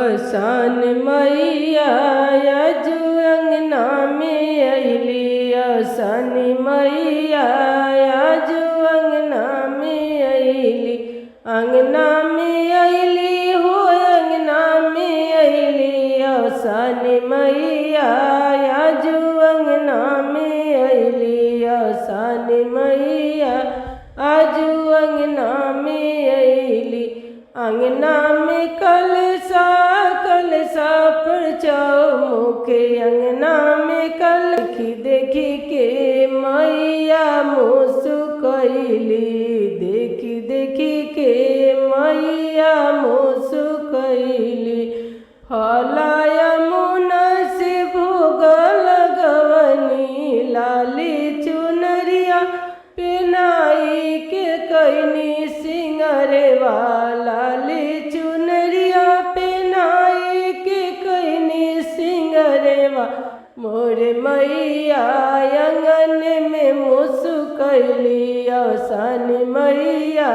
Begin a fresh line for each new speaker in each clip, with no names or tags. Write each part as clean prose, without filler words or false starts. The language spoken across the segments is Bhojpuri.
असान मैया अजू अंगना में अली असान मैया अजू अंगना में अली अंगना में अली हो अंगना में अली असान मैया अजू अंगना में अली असान मैया आजू अंगना में अली अंगना में कलसा कलसा पर चौमुख अंगना में कल देखी के मैया मुस्कैली देखी देखी के मैया मुस्कैली फलाय मुना से भोग लगवनी लाली चुनरिया पिनाई के कैनी सिंगरवा लाली चुनरिया पिनाई के कैनी सिंगरवा मोर मैया आंगन में मुस्कैली असान मैया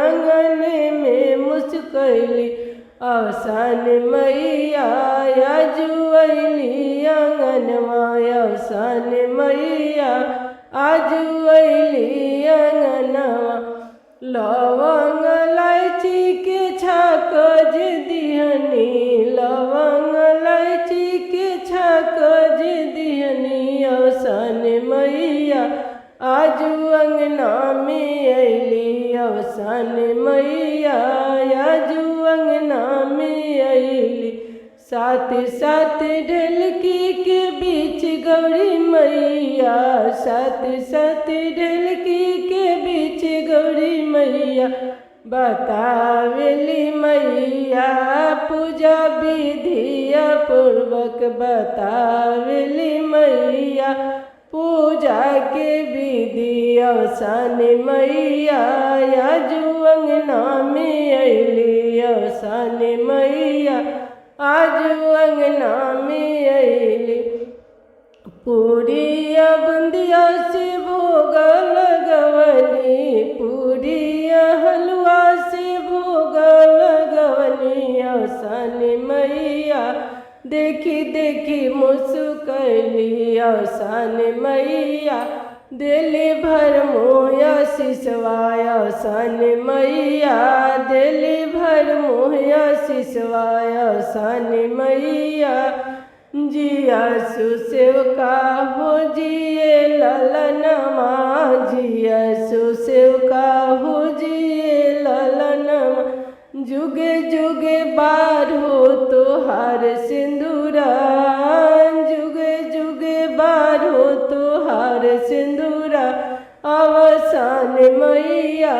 आंगन में मुस्कैली असान मैया आजू अली आंगनवा असान मैया आजू अली अंगनवा लवंग इलायची के छाकज दिहनी लवंग इलायची के छाकज दिहनी असान मैया आजू अंगना में अली असान मैया आजू अंगना में अली साथ साथ ढलकी के बीच गौरी मैया साथ साथ ढलकी के बीच गौरी मैया बतावेली मैया पूजा विधिया पूर्वक बतावेली मैया पूजा के विधि असान मैया आजू अंगना में अली असान मैया आजू अंगना में अली पूरिया बुंदिया से भोग लगवनी पूरिया हलवा से भोग लगवनी असान मैया देखी देखी मुस्कैली असान मैया दिली भर मोया सिसवाया असान मैया दिली भर मोया सिसवाया असान मैया जिया सुसेवका हो जिए ललनमा जिया सुसेवका हो जिए ललनमा जुगे जुगे बार हो तोहार सिंदूरा जुगे जुगे बार हो तोहार सिंदूरा अवसान मैया